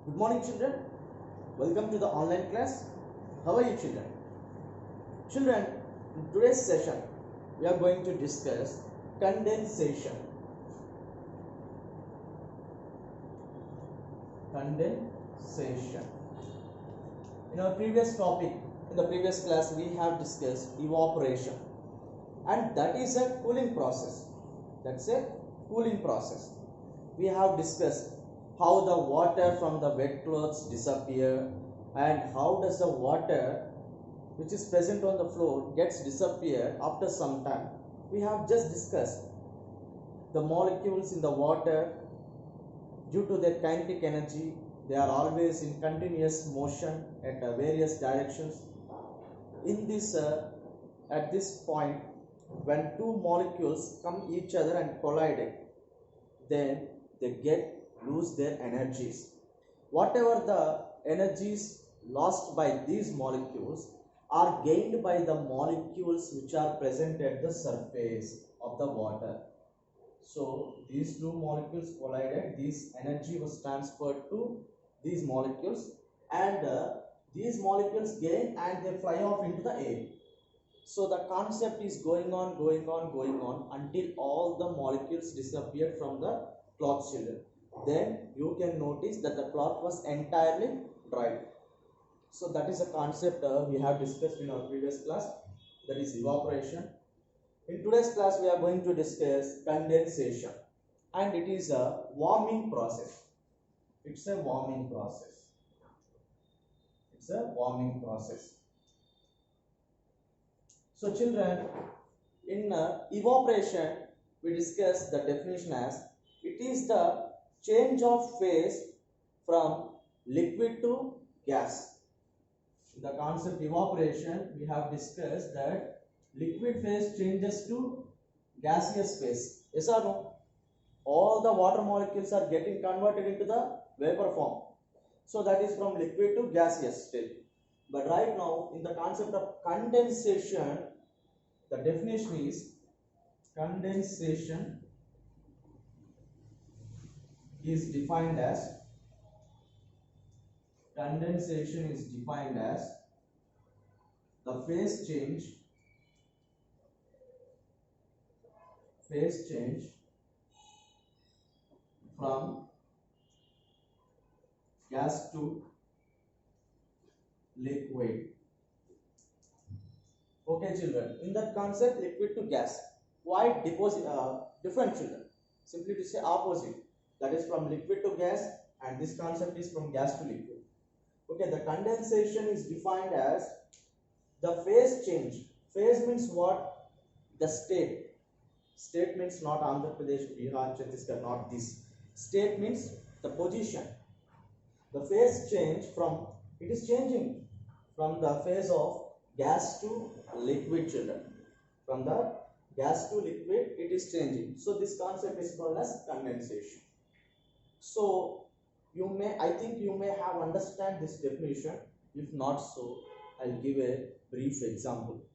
Good morning, children. Welcome to the online class. How are you, children? Children, in today's session, we are going to discuss condensation. Condensation. In our previous topic, in the previous class, we have discussed evaporation, and that is a cooling process. That's a cooling process. We have discussed how the water from the wet clothes disappear and how does the water which is present on the floor gets disappear after some time. We have just discussed the molecules in the water, due to their kinetic energy, they are always in continuous motion at various directions. In this at this point, when two molecules come each other and collide, then they lose their energies. Whatever the energies lost by these molecules are gained by the molecules which are present at the surface of the water. So these two molecules collided, this energy was transferred to these molecules, and these molecules gain and they fly off into the air. So the concept is going on until all the molecules disappeared from the cloth, children. Then you can notice that the cloth was entirely dried. So that is a concept we have discussed in our previous class, that is evaporation. In today's class we are going to discuss condensation, and it is a warming process. It's a warming process. It's a warming process. So children, in evaporation, we discuss the definition as it is the change of phase from liquid to gas. In the concept evaporation, we have discussed that liquid phase changes to gaseous phase. Yes or no? All the water molecules are getting converted into the vapor form. So that is from liquid to gaseous state. But right now, in the concept of condensation, the definition is condensation is defined as the phase change from gas to liquid. Okay, children. In that concept, liquid to gas. Why different, children? Simply to say opposite. That is from liquid to gas, and this concept is from gas to liquid. Okay, the condensation is defined as the phase change. Phase means what? The state. State means not Andhra Pradesh, Bihar, Chhattisgarh, not this. State means the position. The phase change from, it is changing from the phase of gas to liquid, children. From the gas to liquid, it is changing. So this concept is called as condensation. So I think you may have understand this definition. If not so, I'll give a brief example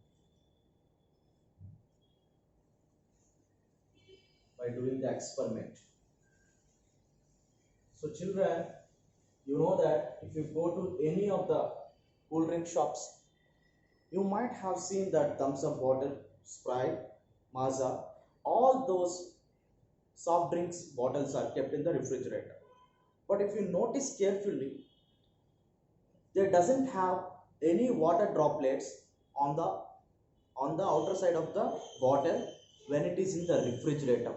by doing the experiment. So children, you know that if you go to any of the cool drink shops, you might have seen that thumbs up bottle, Sprite, Maaza, all those soft drinks bottles are kept in the refrigerator. But if you notice carefully, there doesn't have any water droplets on the outer side of the bottle when it is in the refrigerator.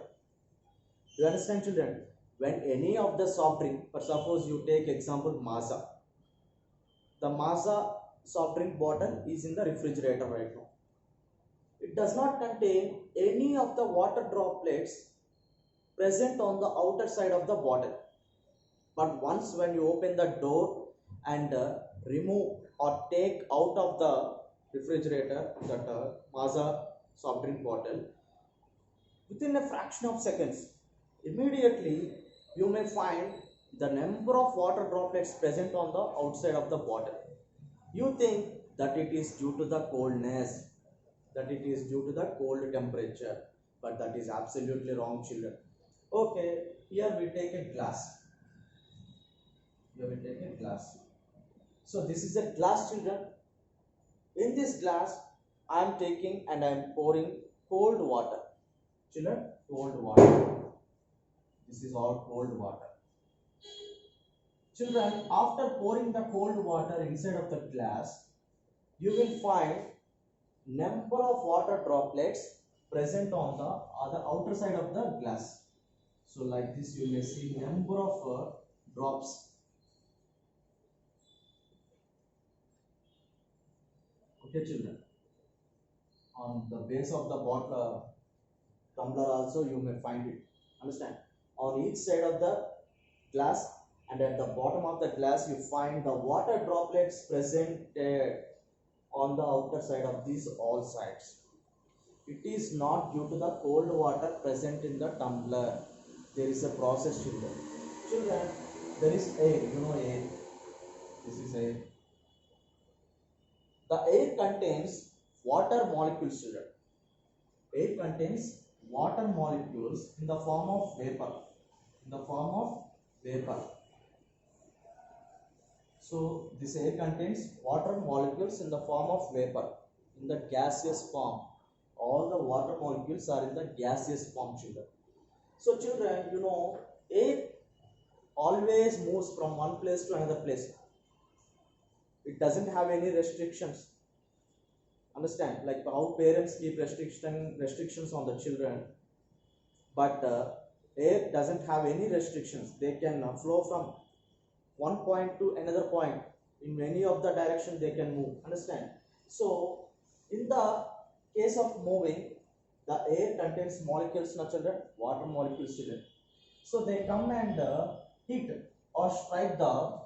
You understand, children? When any of the soft drink, for suppose you take example Maaza, the Maaza soft drink bottle is in the refrigerator right now. It does not contain any of the water droplets present on the outer side of the bottle. But once when you open the door and remove or take out of the refrigerator that Maaza soft drink bottle, within a fraction of seconds, immediately you may find the number of water droplets present on the outside of the bottle. You think that it is due to the coldness, that it is due to the cold temperature, but that is absolutely wrong, children. Okay, here we take a glass. You will take a glass. So this is a glass, children. In this glass, I am taking and I am pouring cold water. Children, cold water. This is all cold water. Children, after pouring the cold water inside of the glass, you will find number of water droplets present on the other outer side of the glass. So like this, you may see number of drops. Okay, children. On the base of the bottle tumbler also you may find it. Understand? On each side of the glass and at the bottom of the glass you find the water droplets presented on the outer side of these all sides. It is not due to the cold water present in the tumbler. There is a process, children. Children, there is air. You know air. This is air. The air contains water molecules, children. Air contains water molecules in the form of vapor. In the form of vapor. So this air contains water molecules in the form of vapor, in the gaseous form. All the water molecules are in the gaseous form, children. So children, you know, air always moves from one place to another place. It doesn't have any restrictions. Understand? Like how parents keep restrictions on the children, but air doesn't have any restrictions. They can flow from one point to another point. In any of the direction they can move. Understand? So in the case of moving, the air contains molecules, not children, water molecules, children. So they come and hit or strike the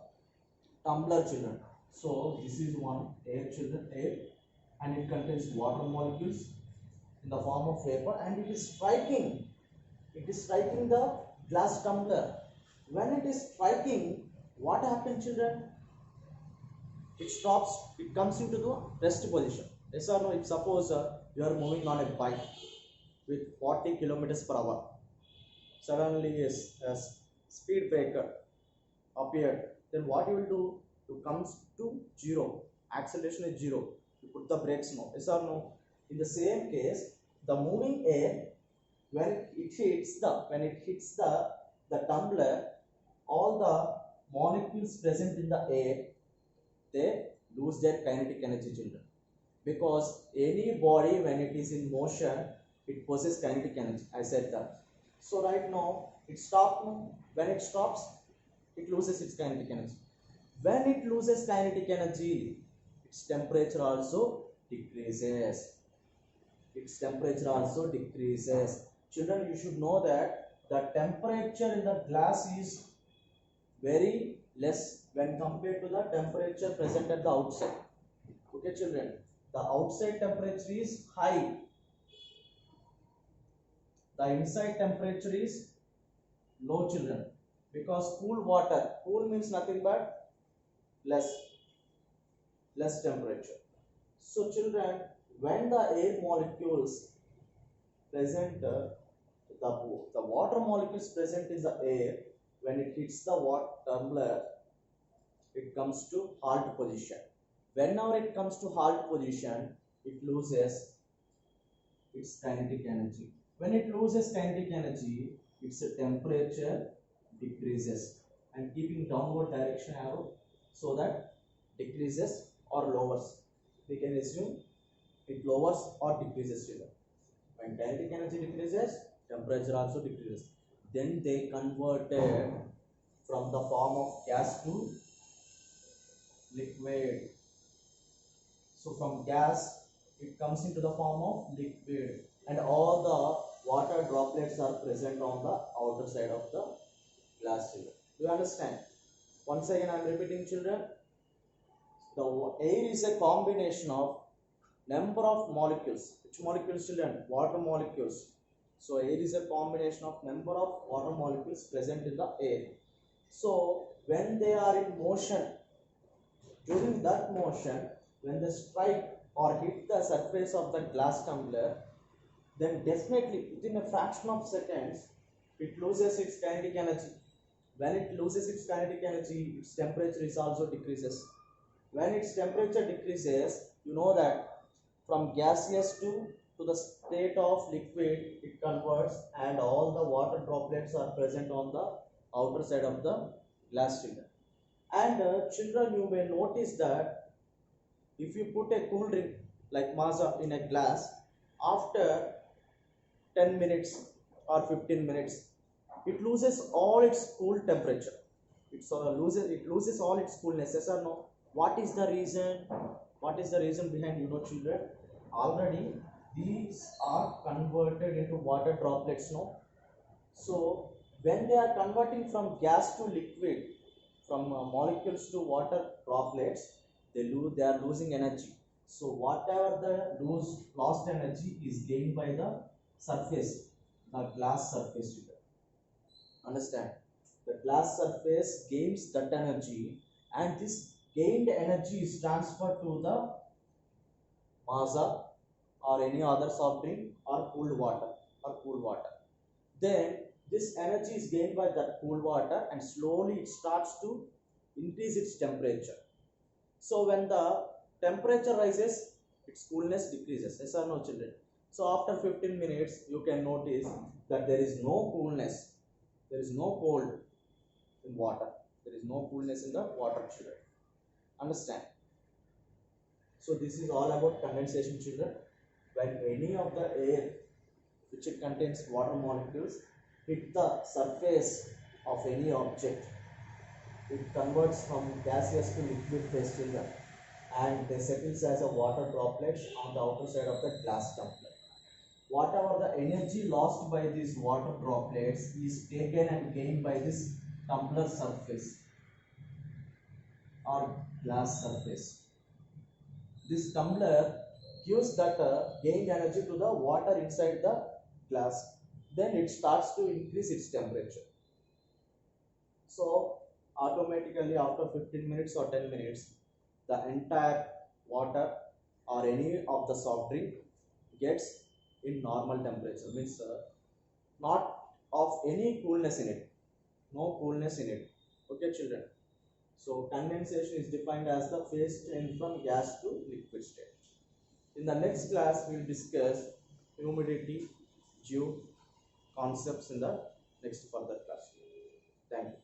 tumbler, children. So this is one air, children, air, and it contains water molecules in the form of vapor, and it is striking the glass tumbler. When it is striking, what happens, children? It stops, it comes into the rest position. Yes or no? If suppose you are moving on a bike with 40 kilometers per hour, suddenly a speed breaker appeared, then what you will do? To comes to zero, acceleration is zero, you put the brakes no. Yes or no? In the same case, the moving air, when it hits the tumbler, all the molecules present in the air, they lose their kinetic energy, children. Because any body, when it is in motion, it possesses kinetic energy. I said that. So right now it stopped. When it stops, it loses its kinetic energy. When it loses kinetic energy, its temperature also decreases. Its temperature also decreases. Children, you should know that the temperature in the glass is very less when compared to the temperature present at the outside. Okay, children, the outside temperature is high. The inside temperature is low, children, because cool water, cool means nothing but less temperature. So children, when the air molecules present the water molecules present in the air, when it hits the water tumbler, it comes to halt position. Whenever it comes to halt position, it loses its kinetic energy. When it loses kinetic energy, its temperature decreases, and keeping downward direction arrow, so that decreases or lowers. We can assume it lowers or decreases, children. When kinetic energy decreases, temperature also decreases. Then they converted from the form of gas to liquid. So from gas, it comes into the form of liquid, and all the water droplets are present on the outer side of the glass, children. Do you understand? Once again I am repeating, children. The air is a combination of number of molecules. Which molecules, children? Water molecules. So air is a combination of number of water molecules present in the air. So when they are in motion, during that motion, when they strike or hit the surface of the glass tumbler, then definitely within a fraction of seconds it loses its kinetic energy. When it loses its kinetic energy, its temperature is also decreases. When its temperature decreases, you know that from gaseous to the state of liquid, it converts, and all the water droplets are present on the outer side of the glass children. And children, you may notice that if you put a cool drink like Maaza in a glass, after 10 minutes or 15 minutes, it loses all its cool temperature. It loses all its coolness. Yes or no? What is the reason? What is the reason behind, you know, children? Already these are converted into water droplets, no? So when they are converting from gas to liquid, from molecules to water droplets, they are losing energy. So whatever the lost energy is gained by the surface, the glass surface. Understand? The glass surface gains that energy, and this gained energy is transferred to the Maaza or any other soft drink or cool water. Then this energy is gained by that cool water, and slowly it starts to increase its temperature. So when the temperature rises, its coolness decreases. Yes or no, children? So after 15 minutes, you can notice that there is no coolness. There is no cold in water. There is no coolness in the water, children. Understand? So this is all about condensation, children. When any of the air which it contains water molecules hit the surface of any object, it converts from gaseous to liquid phase, children, and they settles as a water droplet on the outer side of the glass tumbler. Whatever the energy lost by these water droplets is taken and gained by this tumbler surface or glass surface. This tumbler gives that gained energy to the water inside the glass. Then it starts to increase its temperature. So automatically after 15 minutes or 10 minutes, the entire water or any of the soft drink gets in normal temperature, means not of any coolness in it, no coolness in it. Okay, children? So condensation is defined as the phase change from gas to liquid state. In the next class, we will discuss humidity, dew concepts in the next further class. Thank you.